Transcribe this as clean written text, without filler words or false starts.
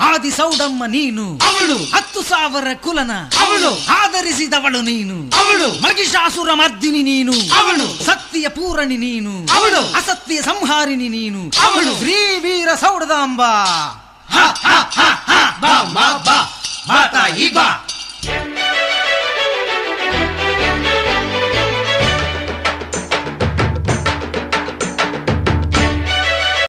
ಆದಿ ಸೌಡಮ್ಮ ನೀನು, ಅವಳು 10,000 ಕುಲನ ಅವಳು ಆಧರಿಸಿದವಳು ನೀನು, ಅವಳು ಮಹಿಷಾಸುರ ಮರ್ದಿನಿ ನೀನು, ಅವಳು ಸತ್ಯ ಪೂರಣಿ ನೀನು, ಅವಳು ಅಸತ್ಯ ಸಂಹಾರಿಣಿ ನೀನು, ಅವಳು ಶ್ರೀ ವೀರ ಸೌಡದಾಂಬ. ಬಾ ತಾಯಿ ಬಾ.